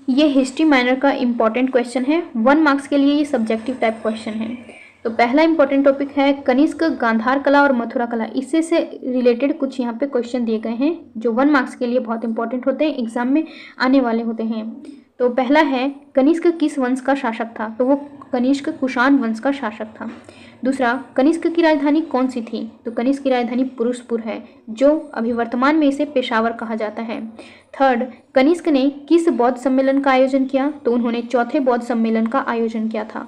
ये history minor का important question है, 1 मार्क्स के लिए ये सब्जेक्टिव टाइप क्वेश्चन है। तो पहला इंपॉर्टेंट टॉपिक है कनिष्क, गांधार कला और मथुरा कला। इससे से रिलेटेड कुछ यहाँ पे क्वेश्चन दिए गए हैं जो 1 मार्क्स के लिए बहुत इंपॉर्टेंट होते हैं, एग्जाम में आने वाले होते हैं। तो पहला है कनिष्क किस वंश का शासक था? तो वो कनिष्क कुषाण वंश का शासक था। दूसरा, कनिष्क की राजधानी कौन सी थी? तो कनिष्क की राजधानी पुरुषपुर है, जो अभी वर्तमान में इसे पेशावर कहा जाता है। थर्ड, कनिष्क ने किस बौद्ध सम्मेलन का आयोजन किया? तो उन्होंने चौथे बौद्ध सम्मेलन का आयोजन किया था।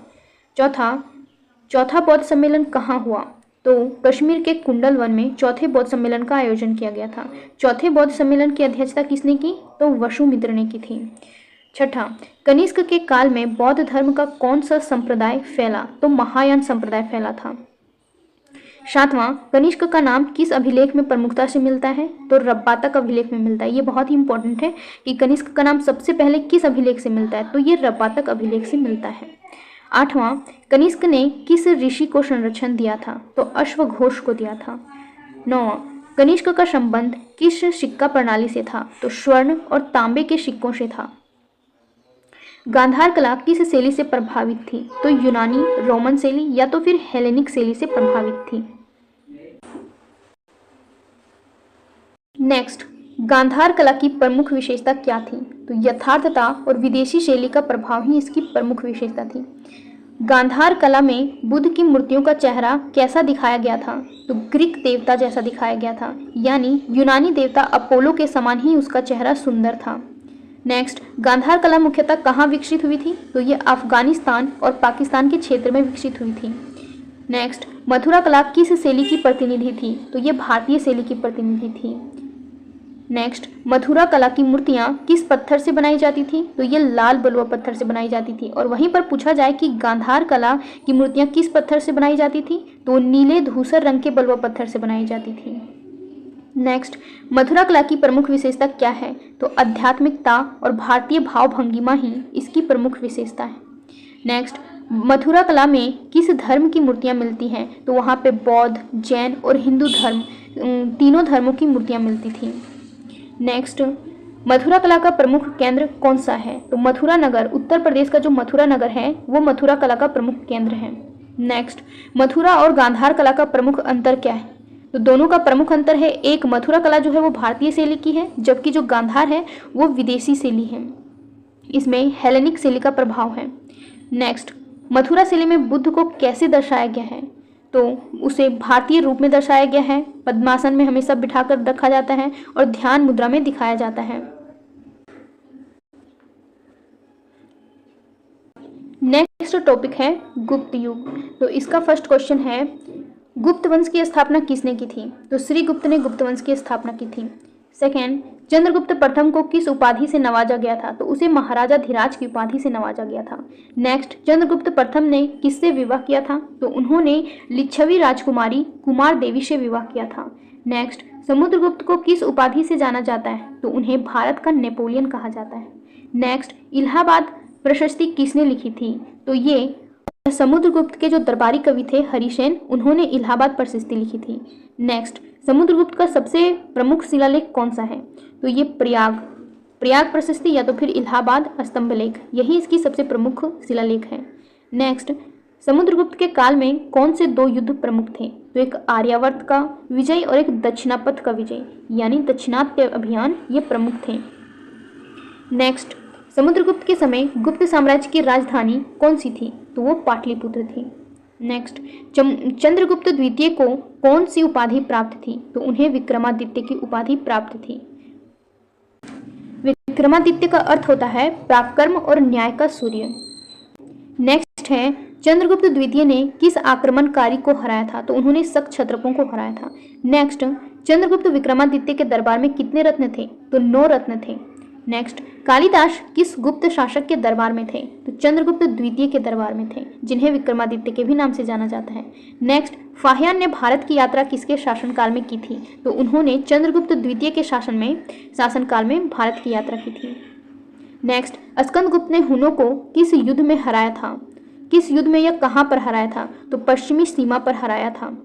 चौथा बौद्ध सम्मेलन कहाँ हुआ? तो कश्मीर के कुंडल वन में चौथे बौद्ध सम्मेलन का आयोजन किया गया था। चौथे बौद्ध सम्मेलन की अध्यक्षता किसने की? तो वसुमित्र ने की थी। छठा, कनिष्क के काल में बौद्ध धर्म का कौन सा संप्रदाय फैला? तो महायान संप्रदाय फैला था। सातवां, कनिष्क का नाम किस अभिलेख में प्रमुखता से मिलता है? तो रब्बातक अभिलेख में मिलता है। ये बहुत ही इंपॉर्टेंट है कि कनिष्क का नाम सबसे पहले किस अभिलेख से मिलता है? तो ये रब्बातक अभिलेख से मिलता है। आठवां, कनिष्क ने किस ऋषि को संरक्षण दिया था? तो अश्वघोष को दिया था। नौवां, कनिष्क का संबंध किस सिक्का प्रणाली से था? तो स्वर्ण और तांबे के सिक्कों से था। गांधार कला किस शैली से प्रभावित थी? तो यूनानी, रोमन शैली या तो फिर हेलेनिक शैली से प्रभावित थी। नेक्स्ट, गांधार कला की प्रमुख विशेषता क्या थी? तो यथार्थता और विदेशी शैली का प्रभाव ही इसकी प्रमुख विशेषता थी। गांधार कला में बुद्ध की मूर्तियों का चेहरा कैसा दिखाया गया था? तो ग्रीक देवता जैसा दिखाया गया था, यानी यूनानी देवता अपोलो के समान ही उसका चेहरा सुंदर था। नेक्स्ट, गांधार कला मुख्यतः कहाँ विकसित हुई थी? तो ये अफगानिस्तान और पाकिस्तान के क्षेत्र में विकसित हुई थी। नेक्स्ट, मथुरा कला किस शैली की प्रतिनिधि थी? तो ये भारतीय शैली की प्रतिनिधि थी। नेक्स्ट, मथुरा कला की मूर्तियाँ किस पत्थर से बनाई जाती थी? तो ये लाल बलुआ पत्थर से बनाई जाती थी। और वहीं पर पूछा जाए कि गांधार कला की मूर्तियाँ किस पत्थर से बनाई जाती थी? तो नीले धूसर रंग के बलुआ पत्थर से बनाई जाती थी। नेक्स्ट, मथुरा कला की प्रमुख विशेषता क्या है? तो आध्यात्मिकता और भारतीय भाव भंगिमा ही इसकी प्रमुख विशेषता है। नेक्स्ट, मथुरा कला में किस धर्म की मूर्तियाँ मिलती हैं? तो वहाँ पे बौद्ध, जैन और हिंदू धर्म, तीनों धर्मों की मूर्तियाँ मिलती थी। नेक्स्ट, मथुरा कला का प्रमुख केंद्र कौन सा है? तो मथुरा नगर, उत्तर प्रदेश का जो मथुरा नगर है वो मथुरा कला का प्रमुख केंद्र है। नेक्स्ट, मथुरा और गांधार कला का प्रमुख अंतर क्या है? तो दोनों का प्रमुख अंतर है, एक मथुरा कला जो है वो भारतीय शैली की है, जबकि जो गांधार है वो विदेशी शैली है, इसमें हेलेनिक शैली का प्रभाव है। नेक्स्ट, मथुरा शैली में बुद्ध को कैसे दर्शाया गया है? तो उसे भारतीय रूप में दर्शाया गया है, पद्मासन में हमेशा बिठाकर रखा जाता है और ध्यान मुद्रा में दिखाया जाता है। नेक्स्ट टॉपिक है गुप्त युग। तो इसका फर्स्ट क्वेश्चन है, गुप्त वंश की स्थापना किसने की थी? तो श्रीगुप्त ने गुप्त वंश की स्थापना की थी। सेकेंड, चंद्रगुप्त प्रथम को किस उपाधि से नवाजा गया था? तो उसे महाराजा धीराज की उपाधि से नवाजा गया था। नेक्स्ट, चंद्रगुप्त प्रथम ने किससे विवाह किया था? तो उन्होंने लिच्छवी राजकुमारी कुमार देवी से विवाह किया था। नेक्स्ट, समुद्रगुप्त को किस उपाधि से जाना जाता है? तो उन्हें भारत का नेपोलियन कहा जाता है। नेक्स्ट, इलाहाबाद प्रशस्ति किसने लिखी थी? तो ये समुद्रगुप्त के जो दरबारी कवि थे हरिसेन, उन्होंने इलाहाबाद प्रशस्ति लिखी थी। नेक्स्ट, समुद्रगुप्त का सबसे प्रमुख शिलालेख कौन सा है? तो ये प्रयाग प्रशस्ति या तो फिर इलाहाबाद स्तंभ लेख, यही इसकी सबसे प्रमुख शिलालेख है। नेक्स्ट, समुद्रगुप्त के काल में कौन से 2 युद्ध प्रमुख थे? तो एक आर्यावर्त का विजय और एक दक्षिणापथ का विजय, यानी दक्षिणात्य अभियान, ये प्रमुख थे। नेक्स्ट, समुद्रगुप्त के समय गुप्त साम्राज्य की राजधानी कौन सी थी? तो वो पाटलिपुत्र थी। नेक्स्ट, चंद्रगुप्त द्वितीय को कौन सी उपाधि प्राप्त थी? तो उन्हें विक्रमादित्य की उपाधि प्राप्त थी। विक्रमादित्य का अर्थ होता है पराक्रम और न्याय का सूर्य। नेक्स्ट है, चंद्रगुप्त द्वितीय ने किस आक्रमणकारी को हराया था? तो उन्होंने शक क्षत्रपों को हराया था। नेक्स्ट, चंद्रगुप्त विक्रमादित्य के दरबार में कितने रत्न थे? तो 9 रत्न थे। नेक्स्ट, कालिदास किस गुप्त शासक के दरबार में थे? तो चंद्रगुप्त द्वितीय के दरबार में थे, जिन्हें विक्रमादित्य के भी नाम से जाना जाता है। नेक्स्ट, फाहियान ने भारत की यात्रा किसके शासनकाल में की थी? तो उन्होंने चंद्रगुप्त द्वितीय के शासनकाल में भारत की यात्रा की थी। नेक्स्ट, स्कंदगुप्त ने हुनों को किस युद्ध में हराया था? किस युद्ध में या कहाँ पर हराया था? तो पश्चिमी सीमा पर हराया था।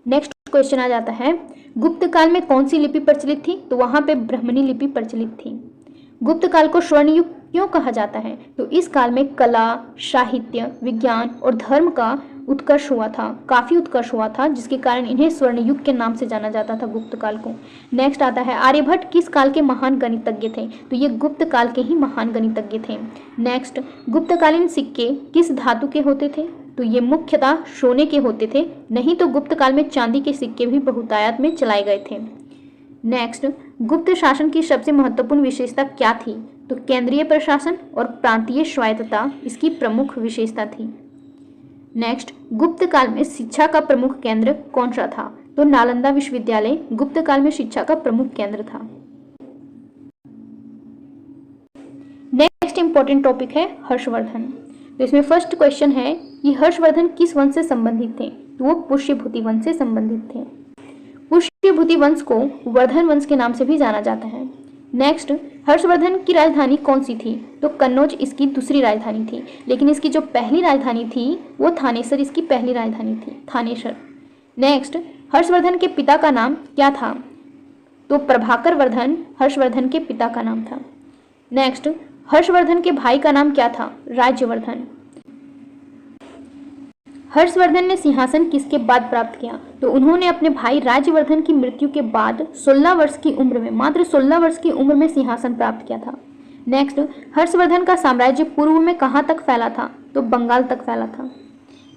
नेक्स्ट क्वेश्चन आ जाता है, गुप्त काल में कौन सी लिपि प्रचलित थी? तो वहां पे ब्राह्मणी लिपि प्रचलित थी। गुप्त काल को स्वर्ण युग क्यों कहा जाता है? तो इस काल में कला, साहित्य, विज्ञान और धर्म का उत्कर्ष हुआ था, काफी उत्कर्ष हुआ था, जिसके कारण इन्हें स्वर्ण युग के नाम से जाना जाता था, गुप्त काल को। नेक्स्ट आता है, आर्यभट्ट किस काल के महान गणितज्ञ थे? तो ये गुप्त काल के ही महान गणितज्ञ थे। नेक्स्ट, गुप्तकालीन सिक्के किस धातु के होते थे? तो ये मुख्यतः सोने के होते थे, नहीं तो गुप्त काल में चांदी के सिक्के भी बहुतायत में चलाए गए थे। नेक्स्ट, गुप्त शासन की सबसे महत्वपूर्ण विशेषता क्या थी? तो केंद्रीय प्रशासन और प्रांतीय स्वायत्तता इसकी प्रमुख विशेषता थी। नेक्स्ट, गुप्त काल में शिक्षा का प्रमुख केंद्र कौन सा था? तो नालंदा विश्वविद्यालय गुप्त काल में शिक्षा का प्रमुख केंद्र था। नेक्स्ट इंपॉर्टेंट टॉपिक है हर्षवर्धन। तो इसमें फर्स्ट क्वेश्चन है कि हर्षवर्धन किस वंश से संबंधित थे? तो वो पुष्यभूति वंश से संबंधित थे। पुष्यभूति वंश को वर्धन वंश के नाम से भी जाना जाता है। नेक्स्ट, हर्षवर्धन की राजधानी कौन सी थी? तो कन्नौज इसकी दूसरी राजधानी थी, लेकिन इसकी जो पहली राजधानी थी वो थानेसर इसकी पहली राजधानी थी, थानेसर। नेक्स्ट, हर्षवर्धन के पिता का नाम क्या था? तो प्रभाकर वर्धन हर्षवर्धन के पिता का नाम था। नेक्स्ट, हर्षवर्धन के भाई का नाम क्या था? राज्यवर्धन। हर्षवर्धन ने सिंहासन किसके बाद प्राप्त किया? तो उन्होंने अपने भाई राज्यवर्धन की मृत्यु के बाद 16 वर्ष की उम्र में, मात्र 16 वर्ष की उम्र में सिंहासन प्राप्त किया था। नेक्स्ट, हर्षवर्धन का साम्राज्य पूर्व में कहाँ तक फैला था? तो बंगाल तक फैला था।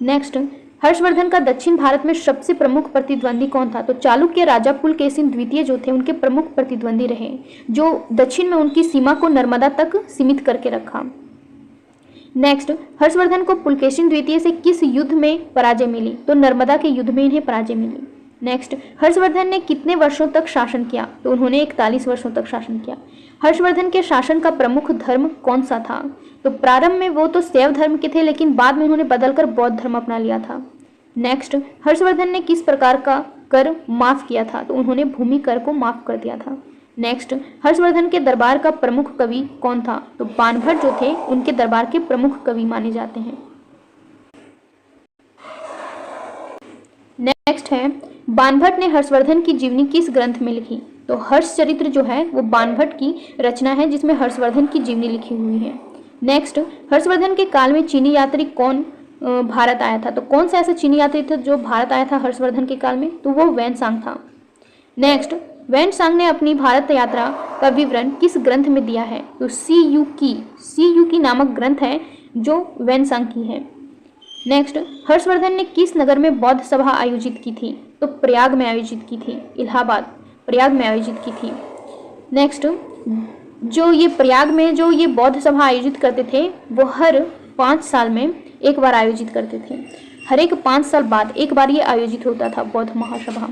नेक्स्ट, हर्षवर्धन का दक्षिण भारत में सबसे प्रमुख प्रतिद्वंदी कौन था? तो चालुक्य राजा पुलकेशिन द्वितीय जो थे उनके प्रमुख प्रतिद्वंदी रहे, जो दक्षिण में उनकी सीमा को नर्मदा तक सीमित करके रखा। नेक्स्ट, हर्षवर्धन को पुलकेशिन द्वितीय से किस युद्ध में पराजय मिली? तो नर्मदा के युद्ध में इन्हें पराजय मिली। नेक्स्ट, हर्षवर्धन ने कितने वर्षों तक शासन किया? तो उन्होंने 41 वर्षों तक शासन किया। हर्षवर्धन के शासन का प्रमुख धर्म कौन सा था? तो प्रारंभ में वो तो शैव धर्म के थे, लेकिन बाद में उन्होंने बदलकर बौद्ध धर्म अपना लिया था। नेक्स्ट, हर्षवर्धन ने किस प्रकार का कर माफ किया था? तो उन्होंने भूमि कर को माफ कर दिया था। नेक्स्ट, हर्षवर्धन के दरबार का प्रमुख कवि कौन था? तो बाणभट्ट जो थे उनके दरबार के प्रमुख कवि माने जाते हैं। नेक्स्ट है, बाणभट्ट ने हर्षवर्धन की जीवनी किस ग्रंथ में लिखी? तो हर्षचरित्र जो है वो बाणभट्ट की रचना है, जिसमें हर्षवर्धन की जीवनी लिखी हुई है। नेक्स्ट, हर्षवर्धन के काल में चीनी यात्री कौन भारत आया था? तो कौन सा ऐसा चीनी यात्री था जो भारत आया था हर्षवर्धन के काल में? तो वो वैनसांग था। नेक्स्ट, वैनसांग ने अपनी भारत यात्रा का विवरण किस ग्रंथ में दिया है? तो सी यू की नामक ग्रंथ है जो वैनसांग की है। नेक्स्ट, हर्षवर्धन ने किस नगर में बौद्ध सभा आयोजित की थी? तो प्रयाग में आयोजित की थी, इलाहाबाद प्रयाग में आयोजित की थी। नेक्स्ट, जो ये प्रयाग में जो ये बौद्ध सभा आयोजित करते थे वो हर 5 साल में एक बार आयोजित करते थे, हर एक 5 साल बाद एक बार ये आयोजित होता था बौद्ध महासभा।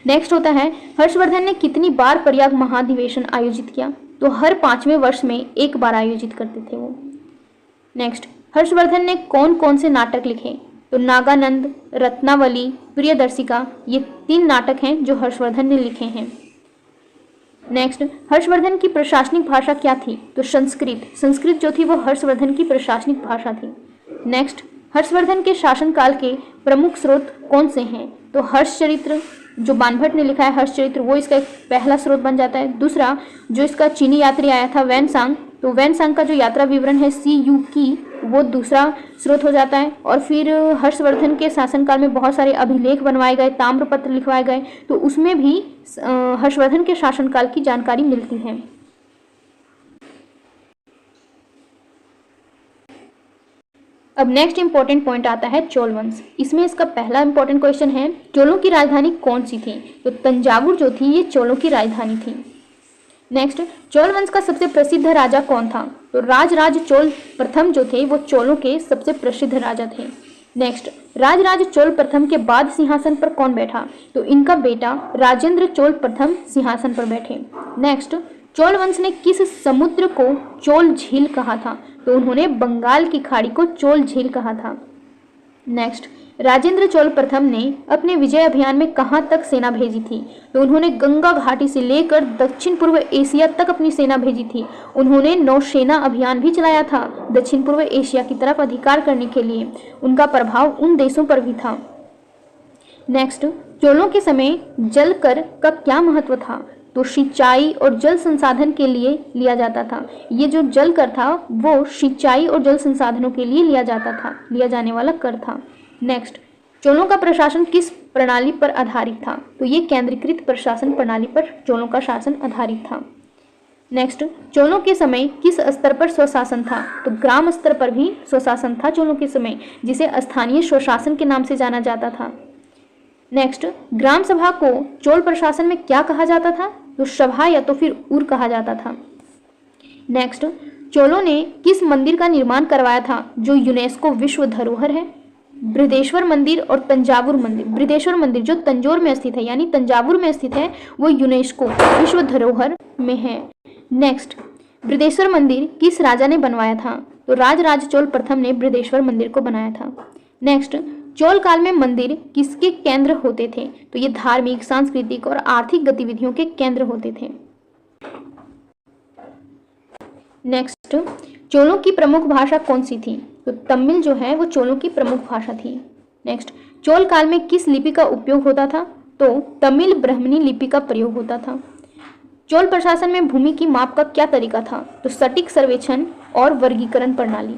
नेक्स्ट होता है, हर्षवर्धन ने कितनी बार प्रयाग महाधिवेशन आयोजित किया? तो हर 5वें वर्ष में एक बार आयोजित करते थे वो। नेक्स्ट, हर्षवर्धन ने कौन कौन से नाटक लिखे? तो नागानंद, रत्नावली, प्रियदर्शिका, ये 3 नाटक हैं जो हर्षवर्धन ने लिखे हैं। नेक्स्ट, हर्षवर्धन की प्रशासनिक भाषा क्या थी? तो संस्कृत जो थी वो हर्षवर्धन की प्रशासनिक भाषा थी। नेक्स्ट, हर्षवर्धन के शासनकाल के प्रमुख स्रोत कौन से हैं? तो हर्षचरित्र जो बाणभट्ट ने लिखा है, हर्षचरित्र, वो इसका एक पहला स्रोत बन जाता है। दूसरा, जो इसका चीनी यात्री आया था वैनसांग, तो वैनसांग का जो यात्रा विवरण है सी.यू. की, वो दूसरा स्रोत हो जाता है। और फिर हर्षवर्धन के शासनकाल में बहुत सारे अभिलेख बनवाए गए, ताम्रपत्र लिखवाए गए, तो उसमें भी हर्षवर्धन के शासनकाल की जानकारी मिलती है। अब नेक्स्ट इंपॉर्टेंट पॉइंट आता है चोल वंश। इसमें इसका पहला इंपॉर्टेंट क्वेश्चन है, चोलों की राजधानी कौन सी थी? तो तंजावुर जो थी ये चोलों की राजधानी थी। नेक्स्ट, चोल वंश का सबसे प्रसिद्ध राजा कौन था? तो राजराज चोल प्रथम जो थे वो चोलों के सबसे प्रसिद्ध राजा थे। नेक्स्ट, राजराज चोल प्रथम के बाद सिंहासन पर कौन बैठा? तो इनका बेटा राजेंद्र चोल प्रथम सिंहासन पर बैठे। नेक्स्ट, चोल वंश ने किस समुद्र को चोल झील कहा था? तो उन्होंने बंगाल की खाड़ी को चोल झील कहा था। नेक्स्ट, राजेंद्र चोल प्रथम ने अपने विजय अभियान में कहां तक सेना भेजी थी? तो उन्होंने गंगा घाटी से लेकर दक्षिण पूर्व एशिया तक अपनी सेना भेजी थी। उन्होंने नौसेना अभियान भी चलाया था दक्षिण पूर्व एशिया की तरफ अधिकार करने के लिए। उनका प्रभाव उन देशों पर भी था। नेक्स्ट, चोलों के समय जल कर का क्या महत्व था? तो सिंचाई और जल संसाधन के लिए लिया जाता था। ये जो जल कर था वो सिंचाई और जल संसाधनों के लिए लिया जाने वाला कर था। नेक्स्ट, चोलों का प्रशासन किस प्रणाली पर आधारित था? तो ये केंद्रीकृत प्रशासन प्रणाली पर चोलों का शासन आधारित था। नेक्स्ट, चोलों के समय किस स्तर पर स्वशासन था? तो ग्राम स्तर पर भी स्वशासन था चोलों के समय, जिसे स्थानीय स्वशासन के नाम से जाना जाता था। नेक्स्ट, ग्राम सभा को चोल प्रशासन में क्या कहा जाता था? तो सभा या तो फिर उर कहा जाता था। नेक्स्ट, चोलों ने किस मंदिर का निर्माण करवाया था जो यूनेस्को विश्व धरोहर है? बृहदेश्वर मंदिर और तंजावुर मंदिर। बृहदेश्वर मंदिर जो तंजौर में स्थित है यानी तंजावुर में स्थित है, वो यूनेस्को विश्व धरोहर में है। नेक्स्ट, बृहदेश्वर मंदिर किस राजा ने बनवाया था? तो राजराज चोल प्रथम ने बृहदेश्वर मंदिर को बनाया था। नेक्स्ट, चोल काल में मंदिर किसके केंद्र होते थे? तो ये धार्मिक, सांस्कृतिक और आर्थिक गतिविधियों के केंद्र होते थे। नेक्स्ट, चोलों की प्रमुख भाषा कौन सी थी? तो तमिल जो है वो चोलों की प्रमुख भाषा थी। नेक्स्ट, चोल काल में किस लिपि का उपयोग होता था? तो तमिल ब्राह्मणी लिपि का प्रयोग होता था। चोल प्रशासन में भूमि की माप का क्या तरीका था? तो सटीक सर्वेक्षण और वर्गीकरण प्रणाली।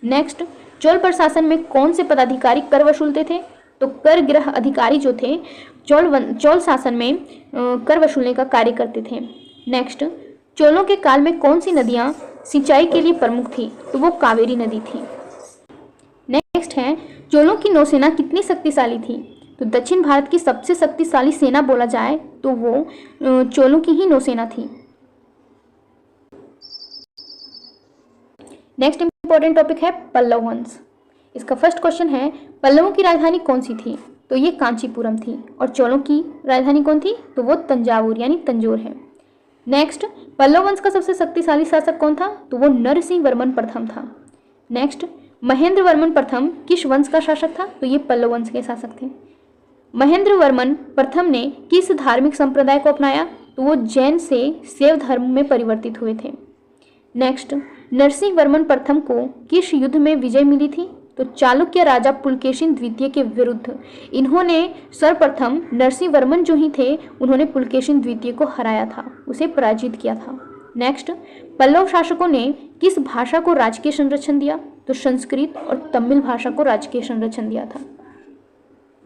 नेक्स्ट, चोल प्रशासन में कौन से पदाधिकारी कर वसूलते थे? तो कर गृह अधिकारी जो थे चोल शासन में कर वसूलने का कार्य करते थे। नेक्स्ट, चोलों के काल में कौन सी नदियां सिंचाई के लिए प्रमुख थी? तो वो कावेरी नदी थी। नेक्स्ट है, चोलों की नौसेना कितनी शक्तिशाली थी? तो दक्षिण भारत की सबसे शक्तिशाली सेना बोला जाए तो वो चोलों की ही नौसेना थी। नेक्स्ट इंपॉर्टेंट टॉपिक है पल्लव वंश। इसका फर्स्ट क्वेश्चन है, पल्लवों की राजधानी कौन सी थी? तो ये कांचीपुरम थी। और चोलों की राजधानी कौन थी? तो वो तंजावुर यानी तंजौर है। नेक्स्ट, पल्लव वंश का सबसे शक्तिशाली शासक कौन था? तो वो नरसिंह वर्मन प्रथम था। नेक्स्ट, महेंद्र वर्मन प्रथम किस वंश का शासक था? तो ये पल्लव वंश के शासक थे। महेंद्र वर्मन प्रथम ने किस धार्मिक संप्रदाय को अपनाया? तो वो जैन से शैव धर्म में परिवर्तित हुए थे। नेक्स्ट, नरसिंह वर्मन प्रथम को किस युद्ध में विजय मिली थी? तो चालुक्य राजा पुलकेशिन द्वितीय के विरुद्ध। इन्होंने सर्वप्रथम नरसिंह वर्मन जो ही थे उन्होंने पुलकेशिन द्वितीय को हराया था, उसे पराजित किया था। नेक्स्ट, पल्लव शासकों ने किस भाषा को राजकीय संरक्षण दिया? तो संस्कृत और तमिल भाषा को राजकीय संरक्षण दिया था।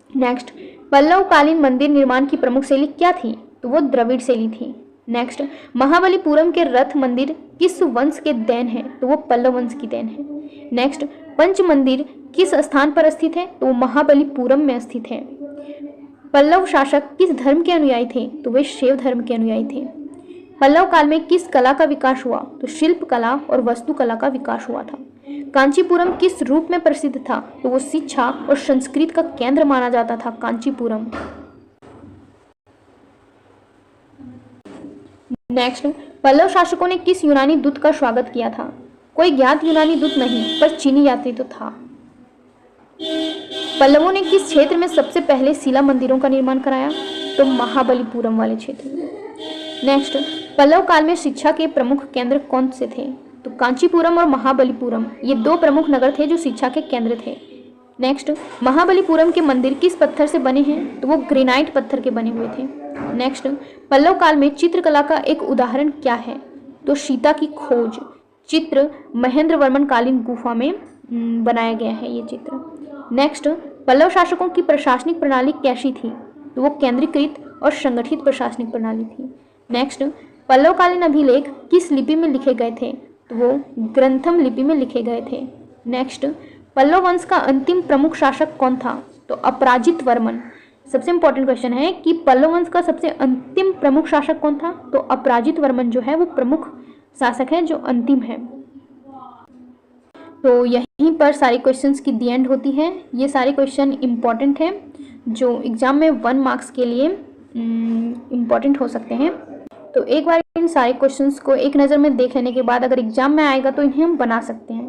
नेक्स्ट, पल्लव कालीन मंदिर निर्माण की प्रमुख शैली क्या थी? तो वो द्रविड़ शैली थी। नेक्स्ट, महाबलीपुरम के रथ मंदिर किस वंश के देन है? तो वो पल्लव वंश की देन है। नेक्स्ट, पंच मंदिर किस स्थान पर स्थित है? तो वो महाबलीपुरम में स्थित है। पल्लव शासक किस धर्म के अनुयायी थे? तो वे शैव धर्म के अनुयायी थे। पल्लव काल में किस कला का विकास हुआ? तो शिल्प कला और वास्तुकला का विकास हुआ था। कांचीपुरम किस रूप में प्रसिद्ध था? तो वो शिक्षा और संस्कृत का केंद्र माना जाता था कांचीपुरम। नेक्स्ट, पल्लव शासकों ने किस यूनानी दूत का स्वागत किया था? कोई ज्ञात यूनानी दूत नहीं, पर चीनी यात्री तो था। पल्लवों ने किस क्षेत्र में सबसे पहले शिला मंदिरों का निर्माण कराया? तो महाबलीपुरम वाले क्षेत्र में। नेक्स्ट, पल्लव काल में शिक्षा के प्रमुख केंद्र कौन से थे? तो कांचीपुरम और महाबलीपुरम ये दो प्रमुख नगर थे जो शिक्षा के केंद्र थे। नेक्स्ट, महाबलीपुरम के मंदिर किस पत्थर से बने हैं? तो वो ग्रेनाइट पत्थर के बने हुए थे। नेक्स्ट, पल्लव काल में चित्रकला का एक उदाहरण क्या है? तो सीता की खोज चित्र महेंद्र वर्मन कालीन गुफा में बनाया गया है ये चित्र। नेक्स्ट, पल्लव शासकों की प्रशासनिक प्रणाली कैसी थी? तो वो केंद्रीकृत और संगठित प्रशासनिक प्रणाली थी। नेक्स्ट, पल्लवकालीन अभिलेख किस लिपि में लिखे गए थे? तो वो ग्रंथम लिपि में लिखे गए थे। नेक्स्ट, पल्लव वंश का अंतिम प्रमुख शासक कौन था? तो अपराजित वर्मन। सबसे इंपॉर्टेंट क्वेश्चन है कि पल्लव वंश का सबसे अंतिम प्रमुख शासक कौन था? तो अपराजित वर्मन जो है वो प्रमुख शासक है जो अंतिम है। तो यहीं पर सारे क्वेश्चंस की दी एंड होती है। ये सारे क्वेश्चन इंपॉर्टेंट हैं जो एग्जाम में 1 मार्क्स के लिए इम्पॉर्टेंट हो सकते हैं। तो एक बार इन सारे क्वेश्चंस को एक नज़र में देख लेने के बाद अगर एग्जाम में आएगा तो इन्हें हम बना सकते हैं।